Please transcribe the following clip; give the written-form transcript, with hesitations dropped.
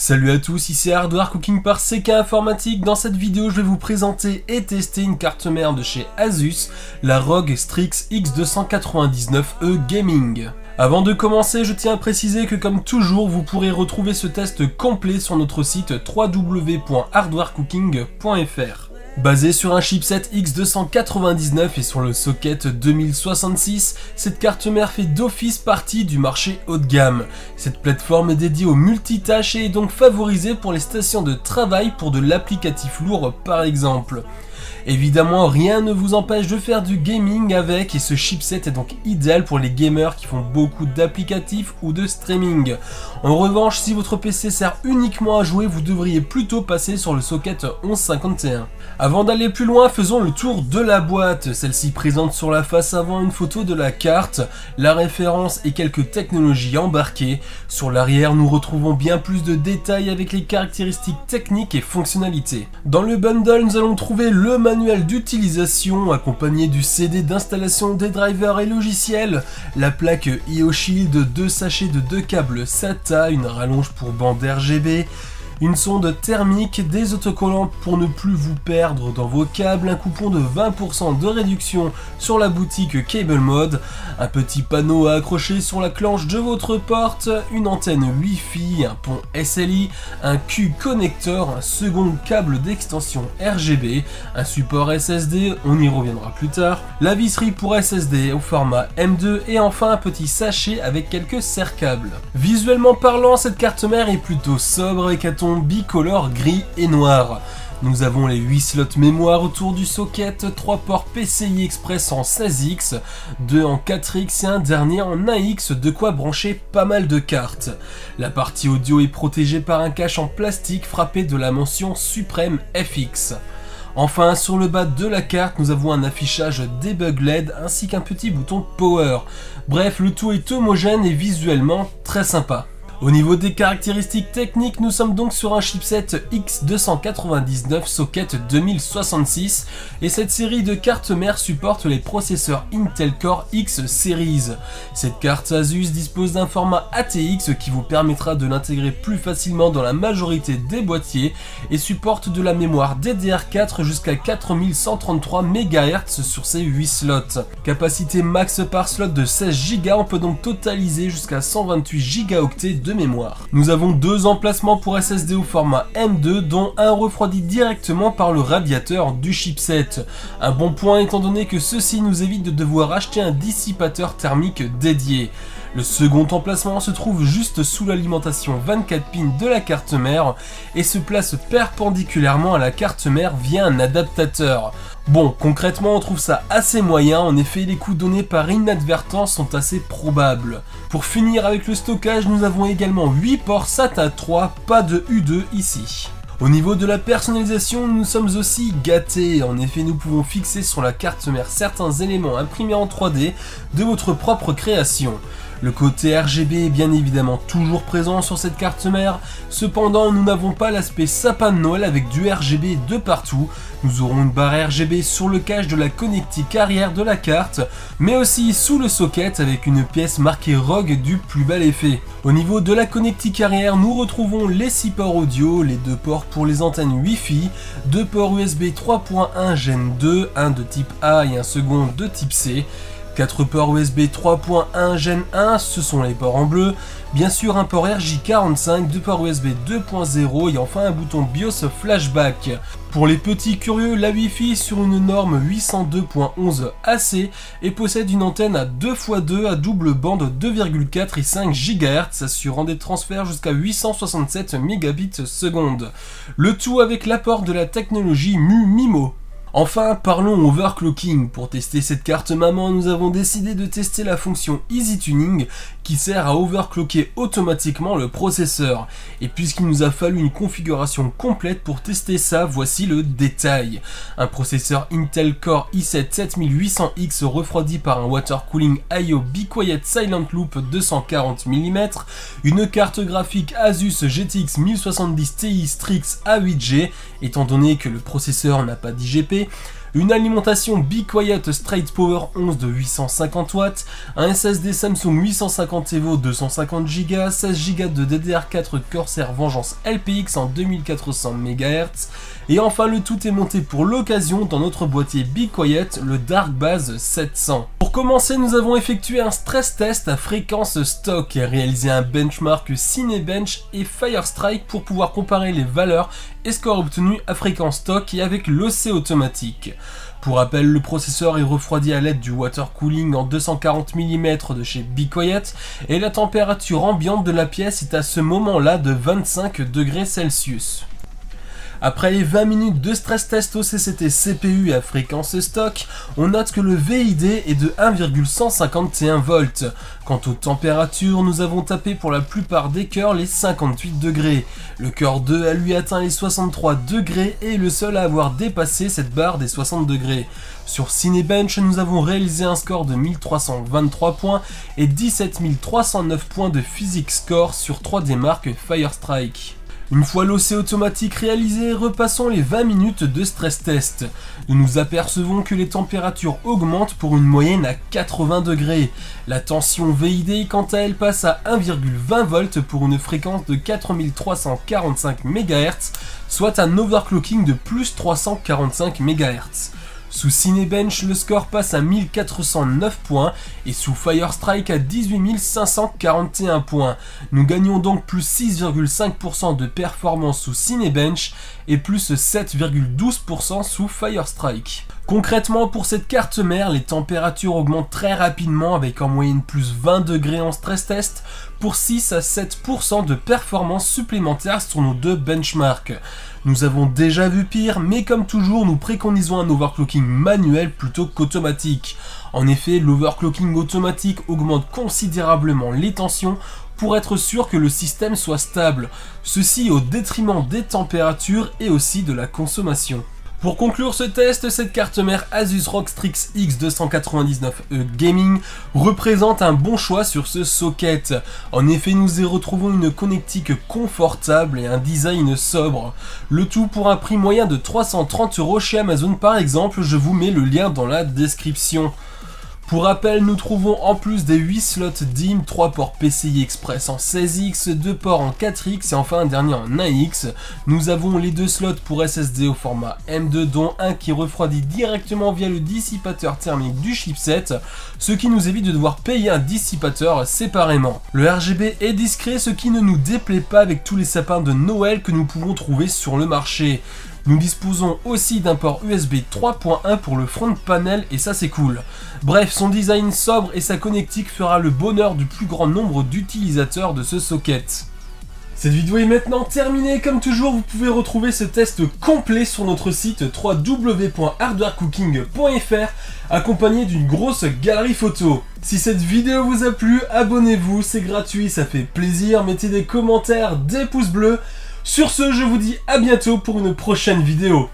Salut à tous, ici Hardware Cooking par CK Informatique. Dans cette vidéo, je vais vous présenter et tester une carte mère de chez Asus, la ROG Strix X299E Gaming. Avant de commencer, je tiens à préciser que comme toujours, vous pourrez retrouver ce test complet sur notre site www.hardwarecooking.fr. Basée sur un chipset X299 et sur le socket 2066, cette carte mère fait d'office partie du marché haut de gamme. Cette plateforme est dédiée aux multitâches et est donc favorisée pour les stations de travail pour de l'applicatif lourd par exemple. Évidemment, rien ne vous empêche de faire du gaming avec et ce chipset est donc idéal pour les gamers qui font beaucoup d'applicatifs ou de streaming. En revanche, si votre PC sert uniquement à jouer, vous devriez plutôt passer sur le socket 1151. Avant d'aller plus loin, faisons le tour de la boîte. Celle-ci présente sur la face avant une photo de la carte, la référence et quelques technologies embarquées. Sur l'arrière, nous retrouvons bien plus de détails avec les caractéristiques techniques et fonctionnalités. Dans le bundle, nous allons trouver le manuel d'utilisation accompagné du CD d'installation des drivers et logiciels, la plaque IO Shield, 2 sachets de 2 câbles SATA, une rallonge pour bande RGB, une sonde thermique, des autocollants pour ne plus vous perdre dans vos câbles, un coupon de 20% de réduction sur la boutique Cable Mode, un petit panneau à accrocher sur la clenche de votre porte, une antenne Wi-Fi, un pont SLI, un Q connecteur, un second câble d'extension RGB, un support SSD, on y reviendra plus tard, la visserie pour SSD au format M2 et enfin un petit sachet avec quelques serre-câbles. Visuellement parlant, cette carte mère est plutôt sobre avec un ton bicolore gris et noir. Nous avons les 8 slots mémoire autour du socket, 3 ports PCI Express en 16X, 2 en 4X et un dernier en AX, de quoi brancher pas mal de cartes. La partie audio est protégée par un cache en plastique frappé de la mention Supreme FX. Enfin, sur le bas de la carte, nous avons un affichage debug LED ainsi qu'un petit bouton Power. Bref, le tout est homogène et visuellement très sympa. Au niveau des caractéristiques techniques, nous sommes donc sur un chipset X299 socket 2066 et cette série de cartes mères supporte les processeurs Intel Core X Series. Cette carte Asus dispose d'un format ATX qui vous permettra de l'intégrer plus facilement dans la majorité des boîtiers et supporte de la mémoire DDR4 jusqu'à 4133 MHz sur ses 8 slots. Capacité max par slot de 16 Go, on peut donc totaliser jusqu'à 128 Go de mémoire. Nous avons 2 emplacements pour SSD au format M2 dont un refroidi directement par le radiateur du chipset. Un bon point étant donné que ceci nous évite de devoir acheter un dissipateur thermique dédié. Le second emplacement se trouve juste sous l'alimentation 24 pins de la carte mère et se place perpendiculairement à la carte mère via un adaptateur. Bon, concrètement on trouve ça assez moyen, en effet les coups donnés par inadvertance sont assez probables. Pour finir avec le stockage, nous avons également 8 ports SATA 3, pas de U2 ici. Au niveau de la personnalisation, nous sommes aussi gâtés. En effet, nous pouvons fixer sur la carte mère certains éléments imprimés en 3D de votre propre création. Le côté RGB est bien évidemment toujours présent sur cette carte mère, cependant nous n'avons pas l'aspect sapin de Noël avec du RGB de partout. Nous aurons une barre RGB sur le cache de la connectique arrière de la carte, mais aussi sous le socket avec une pièce marquée ROG du plus bel effet. Au niveau de la connectique arrière, nous retrouvons les 6 ports audio, les 2 ports pour les antennes Wi-Fi, 2 ports USB 3.1 Gen 2, un de type A et un second de type C, 4 ports USB 3.1 Gen 1, ce sont les ports en bleu, bien sûr un port RJ45, 2 ports USB 2.0 et enfin un bouton BIOS flashback. Pour les petits curieux, la Wi-Fi est sur une norme 802.11 AC et possède une antenne à 2x2 à double bande 2,4 et 5 GHz assurant des transferts jusqu'à 867 Mbps. Le tout avec l'apport de la technologie MU-MIMO. Enfin, parlons overclocking. Pour tester cette carte maman, nous avons décidé de tester la fonction Easy Tuning qui sert à overclocker automatiquement le processeur. Et puisqu'il nous a fallu une configuration complète pour tester ça, voici le détail. Un processeur Intel Core i7 7800X refroidi par un water cooling IO Be Quiet Silent Loop 240 mm, une carte graphique Asus GTX 1070 Ti Strix A8G, étant donné que le processeur n'a pas d'IGP, une alimentation Be Quiet Straight Power 11 de 850 watts, un SSD Samsung 850 EVO 250 Go, 16 Go de DDR4 Corsair Vengeance LPX en 2400 MHz, et enfin le tout est monté pour l'occasion dans notre boîtier Be Quiet, le Dark Base 700. Pour commencer, nous avons effectué un stress test à fréquence stock et réalisé un benchmark Cinebench et Firestrike pour pouvoir comparer les valeurs et scores obtenus à fréquence stock et avec l'OC automatique. Pour rappel, le processeur est refroidi à l'aide du water cooling en 240 mm de chez Be Quiet et la température ambiante de la pièce est à ce moment-là de 25 degrés Celsius. Après les 20 minutes de stress test au CCT CPU à fréquence stock, on note que le VID est de 1,151 volts. Quant aux températures, nous avons tapé pour la plupart des cœurs les 58 degrés. Le cœur 2 a lui atteint les 63 degrés et est le seul à avoir dépassé cette barre des 60 degrés. Sur Cinebench, nous avons réalisé un score de 1323 points et 17 309 points de physique score sur 3 des marques Firestrike. Une fois l'OC automatique réalisé, repassons les 20 minutes de stress test. Nous nous apercevons que les températures augmentent pour une moyenne à 80 degrés. La tension VID quant à elle passe à 1,20 volts pour une fréquence de 4345 MHz, soit un overclocking de plus 345 MHz. Sous Cinebench, le score passe à 1409 points et sous Firestrike à 18 541 points. Nous gagnons donc plus 6,5% de performance sous Cinebench et plus 7,12% sous Firestrike. Concrètement, pour cette carte mère, les températures augmentent très rapidement avec en moyenne plus 20 degrés en stress test pour 6 à 7% de performance supplémentaire sur nos deux benchmarks. Nous avons déjà vu pire, mais comme toujours, nous préconisons un overclocking manuel plutôt qu'automatique. En effet, l'overclocking automatique augmente considérablement les tensions pour être sûr que le système soit stable. Ceci au détriment des températures et aussi de la consommation. Pour conclure ce test, cette carte mère Asus ROG Strix X299E Gaming représente un bon choix sur ce socket. En effet, nous y retrouvons une connectique confortable et un design sobre. Le tout pour un prix moyen de 330 € chez Amazon par exemple, je vous mets le lien dans la description. Pour rappel, nous trouvons en plus des 8 slots DIMM, 3 ports PCI Express en 16X, 2 ports en 4X et enfin un dernier en 1X. Nous avons les 2 slots pour SSD au format M2, dont un qui refroidit directement via le dissipateur thermique du chipset, ce qui nous évite de devoir payer un dissipateur séparément. Le RGB est discret, ce qui ne nous déplaît pas avec tous les sapins de Noël que nous pouvons trouver sur le marché. Nous disposons aussi d'un port USB 3.1 pour le front panel et ça c'est cool. Bref, son design sobre et sa connectique fera le bonheur du plus grand nombre d'utilisateurs de ce socket. Cette vidéo est maintenant terminée, comme toujours vous pouvez retrouver ce test complet sur notre site www.hardwarecooking.fr accompagné d'une grosse galerie photo. Si cette vidéo vous a plu, abonnez-vous, c'est gratuit, ça fait plaisir, mettez des commentaires, des pouces bleus. Sur ce, je vous dis à bientôt pour une prochaine vidéo.